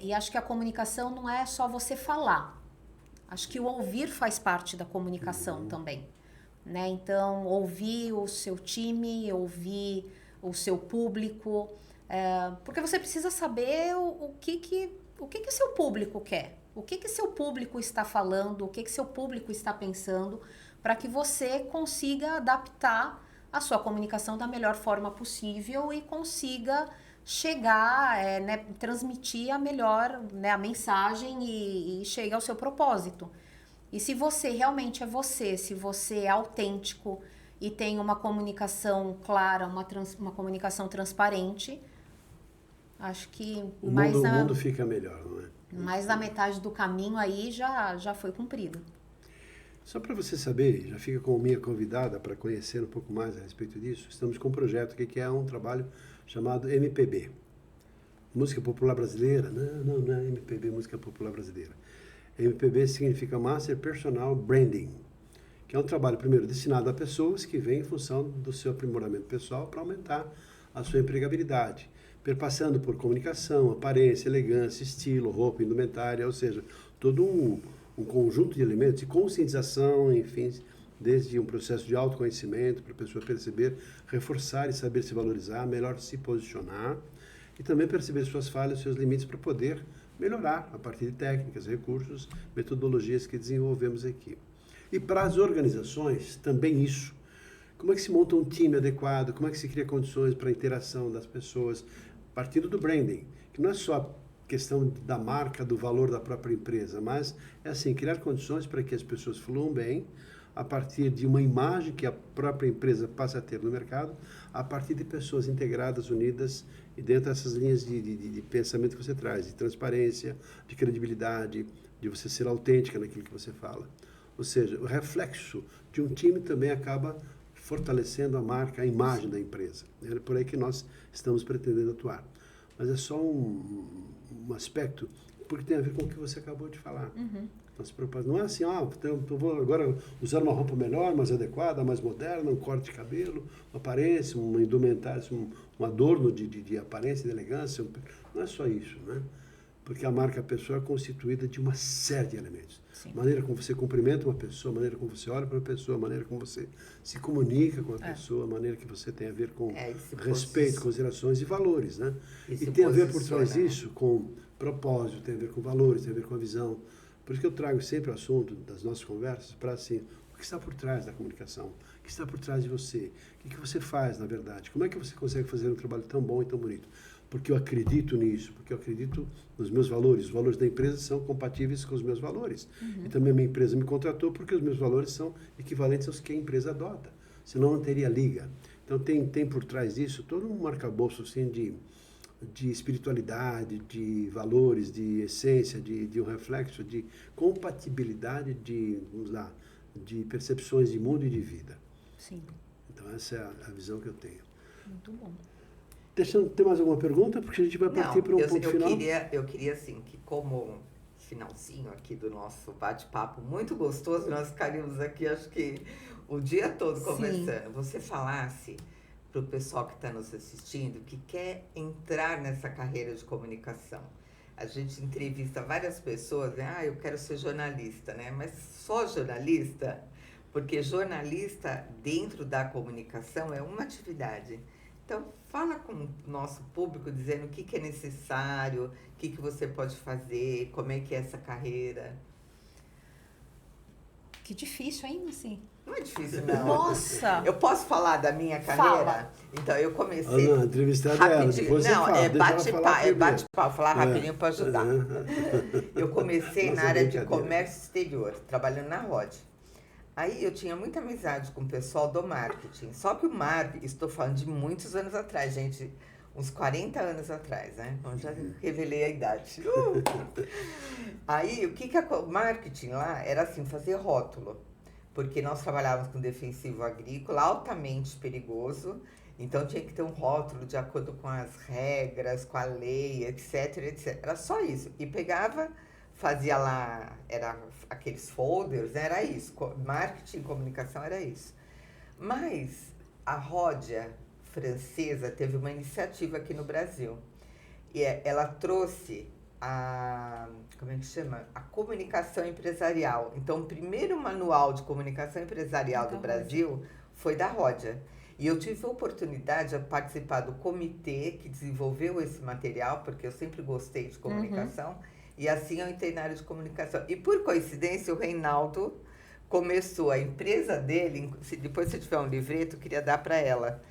E acho que a comunicação não é só você falar. Acho que o ouvir faz parte da comunicação também. Né? Então, ouvir o seu time, ouvir o seu público, porque você precisa saber o que o seu público quer. O que seu público está falando, o que seu público está pensando, para que você consiga adaptar a sua comunicação da melhor forma possível e consiga chegar, transmitir a mensagem e chegue ao seu propósito. E se você realmente é você, se você é autêntico e tem uma comunicação clara, uma comunicação transparente, acho que o mundo fica melhor, não é? Mais da metade do caminho aí já foi cumprido. Só para você saber, já fica com minha convidada para conhecer um pouco mais a respeito disso, estamos com um projeto aqui que é um trabalho chamado MPB. Música Popular Brasileira? Não é MPB, Música Popular Brasileira. MPB significa Master Personal Branding, que é um trabalho, primeiro, destinado a pessoas que vêm em função do seu aprimoramento pessoal para aumentar a sua empregabilidade, perpassando por comunicação, aparência, elegância, estilo, roupa, indumentária, ou seja, todo um conjunto de elementos de conscientização, enfim, desde um processo de autoconhecimento para a pessoa perceber, reforçar e saber se valorizar, melhor se posicionar e também perceber suas falhas, seus limites para poder melhorar a partir de técnicas, recursos, metodologias que desenvolvemos aqui. E para as organizações, também isso. Como é que se monta um time adequado? Como é que se cria condições para a interação das pessoas? Partindo do branding, que não é só questão da marca, do valor da própria empresa, mas é assim, criar condições para que as pessoas fluam bem a partir de uma imagem que a própria empresa passa a ter no mercado, a partir de pessoas integradas, unidas e dentro dessas linhas de pensamento que você traz, de transparência, de credibilidade, de você ser autêntica naquilo que você fala. Ou seja, o reflexo de um time também acaba fortalecendo a marca, a imagem da empresa. É por aí que nós estamos pretendendo atuar. Mas é só um aspecto, porque tem a ver com o que você acabou de falar. Não é assim, eu vou agora usar uma roupa melhor, mais adequada, mais moderna, um corte de cabelo, uma aparência, uma indumentária, um adorno de aparência, de elegância. Não é só isso, né? Porque a marca pessoal é constituída de uma série de elementos. Sim. Maneira como você cumprimenta uma pessoa, maneira como você olha para uma pessoa, maneira como você se comunica com a pessoa, maneira que você tem a ver com respeito, considerações e valores, né? E tem a ver por trás disso com propósito, tem a ver com valores, tem a ver com a visão. Por isso que eu trago sempre o assunto das nossas conversas para assim, o que está por trás da comunicação? O que está por trás de você? O que você faz, na verdade? Como é que você consegue fazer um trabalho tão bom e tão bonito? Porque eu acredito nisso, porque eu acredito nos meus valores. Os valores da empresa são compatíveis com os meus valores. E também a minha empresa me contratou porque os meus valores são equivalentes aos que a empresa adota. Senão não teria liga. Então tem por trás disso todo um arcabouço assim, de espiritualidade, de valores, de essência, de um reflexo, de compatibilidade de percepções de mundo e de vida. Sim. Então essa é a visão que eu tenho. Muito bom. Tem mais alguma pergunta? Porque a gente vai partir para um ponto final. Eu queria, assim, que como finalzinho aqui do nosso bate-papo muito gostoso, nós ficaríamos aqui, acho que o dia todo conversando. Sim. Você falasse para o pessoal que está nos assistindo, que quer entrar nessa carreira de comunicação. A gente entrevista várias pessoas, né? Eu quero ser jornalista, né? Mas só jornalista? Porque jornalista dentro da comunicação é uma atividade. Então, fala com o nosso público dizendo o que é necessário, o que você pode fazer, como é que é essa carreira. Que difícil, hein, assim? Não é difícil, não. Nossa! Eu posso falar da minha carreira? Fala. Então, eu comecei... Não, entrevistada é ela, depois não, você fala. É bate-papo, falar rapidinho para ajudar. Eu comecei na área de comércio exterior, trabalhando na ROD. Aí eu tinha muita amizade com o pessoal do marketing. Só que o marketing, estou falando de muitos anos atrás, gente, uns 40 anos atrás, né? Então já revelei a idade. Aí o marketing lá era assim, fazer rótulo. Porque nós trabalhávamos com defensivo agrícola, altamente perigoso. Então tinha que ter um rótulo de acordo com as regras, com a lei, etc, etc. Era só isso. E pegava... Fazia lá, era aqueles folders, era isso. Marketing, comunicação, era isso. Mas a Ródia francesa teve uma iniciativa aqui no Brasil. E ela trouxe como é que chama? A comunicação empresarial. Então, o primeiro manual de comunicação empresarial do Brasil foi da Ródia. E eu tive a oportunidade de participar do comitê que desenvolveu esse material, porque eu sempre gostei de comunicação. E assim eu entrei na área de comunicação. E por coincidência, o Reinaldo começou a empresa dele, depois se tiver um livreto, eu queria dar para ela.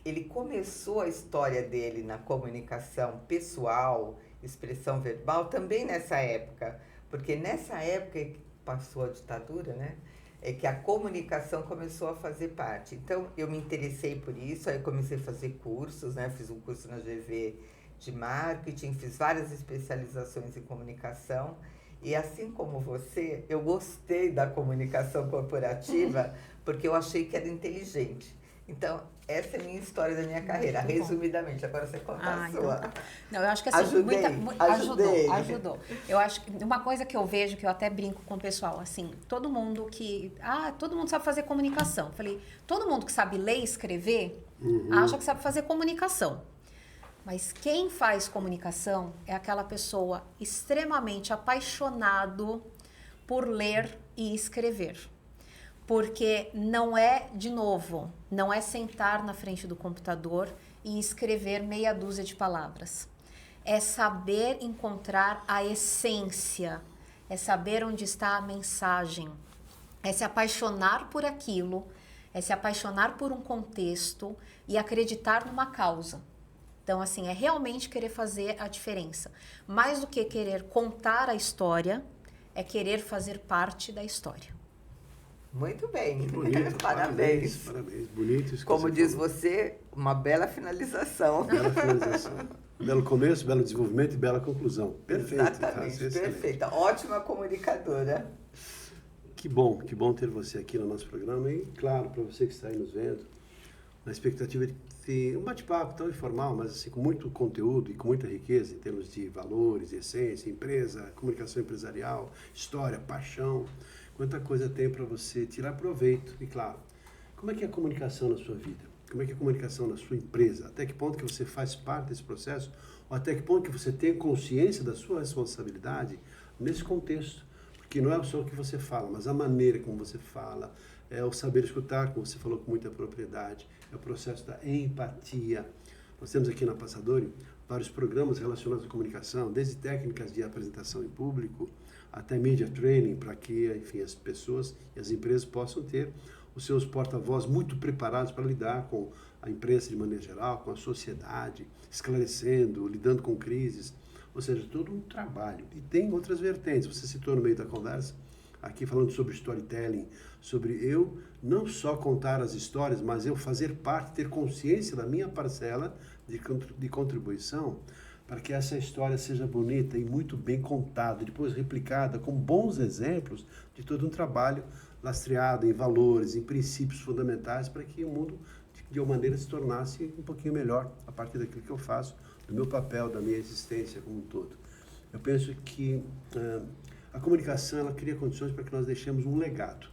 Ele começou a história dele na comunicação pessoal, expressão verbal, também nessa época. Porque nessa época que passou a ditadura, né? É que a comunicação começou a fazer parte. Então, eu me interessei por isso, aí comecei a fazer cursos, né? Fiz um curso na GV de marketing, fiz várias especializações em comunicação. E assim como você, eu gostei da comunicação corporativa porque eu achei que era inteligente. Então, essa é a minha história da minha carreira, resumidamente. Agora você conta a sua. Então tá. Não, eu acho que assim, Ajudei. ajudou. Eu acho que uma coisa que eu vejo, que eu até brinco com o pessoal, assim, todo mundo sabe fazer comunicação. Falei, todo mundo que sabe ler e escrever, acha que sabe fazer comunicação. Mas quem faz comunicação é aquela pessoa extremamente apaixonado por ler e escrever. Porque não é, de novo, não é sentar na frente do computador e escrever meia dúzia de palavras. É saber encontrar a essência, é saber onde está a mensagem, é se apaixonar por aquilo, é se apaixonar por um contexto e acreditar numa causa. Então, assim, é realmente querer fazer a diferença. Mais do que querer contar a história, é querer fazer parte da história. Muito bem. Bonito, Parabéns. Parabéns. Bonito isso que Como você diz falou. você, uma bela finalização. Bela finalização. Belo começo, belo desenvolvimento e bela conclusão. Perfeito. Exatamente, perfeita. Ótima comunicadora. Que bom ter você aqui no nosso programa. E, claro, para você que está aí nos vendo, na expectativa de ter um bate-papo tão informal, mas assim, com muito conteúdo e com muita riqueza em termos de valores, essência, empresa, comunicação empresarial, história, paixão. Quanta coisa tem para você tirar proveito. E, claro, como é que é a comunicação na sua vida? Como é que é a comunicação na sua empresa? Até que ponto que você faz parte desse processo? Ou até que ponto que você tem consciência da sua responsabilidade nesse contexto? Porque não é só o que você fala, mas a maneira como você fala, é o saber escutar, como você falou com muita propriedade, é o processo da empatia. Nós temos aqui na Passadory vários programas relacionados à comunicação, desde técnicas de apresentação em público, até media training, para que, enfim, as pessoas e as empresas possam ter os seus porta-voz muito preparados para lidar com a imprensa de maneira geral, com a sociedade, esclarecendo, lidando com crises, ou seja, todo um trabalho. E tem outras vertentes, você citou no meio da conversa, aqui falando sobre storytelling, sobre eu não só contar as histórias, mas eu fazer parte, ter consciência da minha parcela de contribuição, para que essa história seja bonita e muito bem contada, depois replicada com bons exemplos de todo um trabalho lastreado em valores, em princípios fundamentais, para que o mundo, de uma maneira, se tornasse um pouquinho melhor a partir daquilo que eu faço, do meu papel, da minha existência como um todo. Eu penso que a comunicação, ela cria condições para que nós deixemos um legado.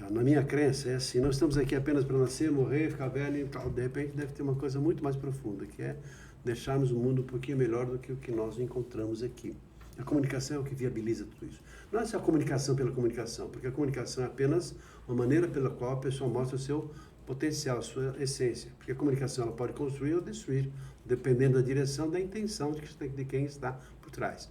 Na minha crença, é assim, nós estamos aqui apenas para nascer, morrer, ficar velho e tal. De repente, deve ter uma coisa muito mais profunda, que é deixarmos o mundo um pouquinho melhor do que o que nós encontramos aqui. A comunicação é o que viabiliza tudo isso. Não é só a comunicação pela comunicação, porque a comunicação é apenas uma maneira pela qual a pessoa mostra o seu potencial, a sua essência. Porque a comunicação ela pode construir ou destruir, dependendo da direção, da intenção de quem está por trás.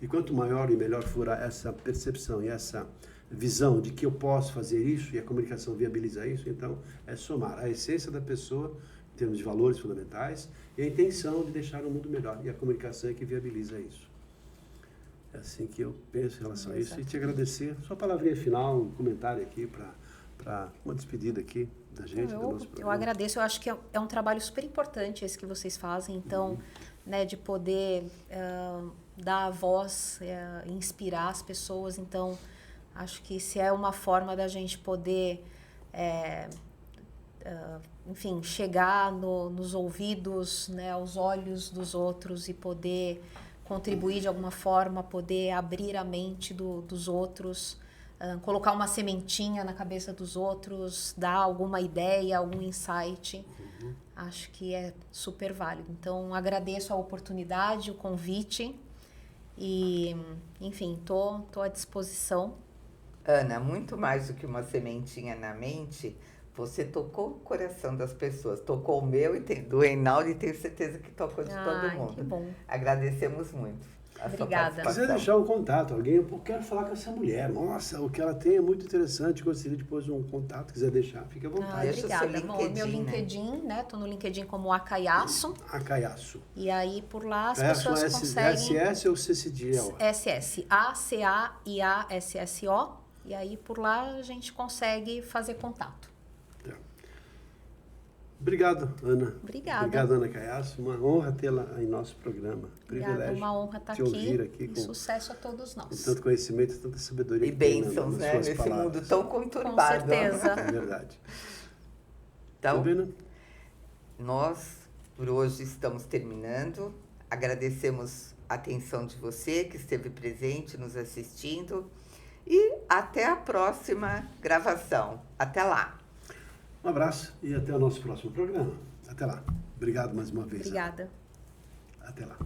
E quanto maior e melhor for essa percepção e essa visão de que eu posso fazer isso, e a comunicação viabiliza isso, então é somar a essência da pessoa, em termos de valores fundamentais, e a intenção de deixar o mundo melhor. E a comunicação é que viabiliza isso. É assim que eu penso em relação a isso. E te agradecer. Sua palavrinha final, um comentário aqui para uma despedida aqui da gente, do nosso programa. Eu agradeço. Eu acho que é um trabalho super importante esse que vocês fazem. Então, né, de poder dar a voz, inspirar as pessoas. Então, acho que se é uma forma da gente poder... enfim, chegar nos ouvidos, né, aos olhos dos outros e poder contribuir de alguma forma, poder abrir a mente dos outros, colocar uma sementinha na cabeça dos outros, dar alguma ideia, algum insight, acho que é super válido. Então, agradeço a oportunidade, o convite e, enfim, tô à disposição. Ana, muito mais do que uma sementinha na mente, você tocou o coração das pessoas, tocou o meu e do Reinaldo e tenho certeza que tocou de todo mundo. Que bom. Agradecemos muito. Obrigada. Se quiser deixar um contato, alguém, eu quero falar com essa mulher, nossa, o que ela tem é muito interessante, gostaria depois de um contato, quiser deixar, fique à vontade. Obrigada. Bom, meu LinkedIn, né? Tô no LinkedIn como Acaiaço. Acaiaço. E aí, por lá, as pessoas conseguem... SS ou CCD? SS. A-C-A-I-A-S-S-O. E aí, por lá, a gente consegue fazer contato. Obrigado, Ana. Obrigada. Obrigado, Ana Caiaço. Uma honra tê-la em nosso programa. Obrigada, Privilégio uma honra estar te ouvir aqui. aqui E sucesso a todos com nós. tanto conhecimento, tanta sabedoria. E que tem bênçãos, nas né? suas Nesse palavras. mundo tão Com conturbado. certeza. É verdade. Então, Sabina? nós, por hoje, estamos terminando. Agradecemos a atenção de você que esteve presente, nos assistindo. E até a próxima gravação. Até lá. Um abraço e até o nosso próximo programa. Até lá. Obrigado mais uma vez. Obrigada. Até lá.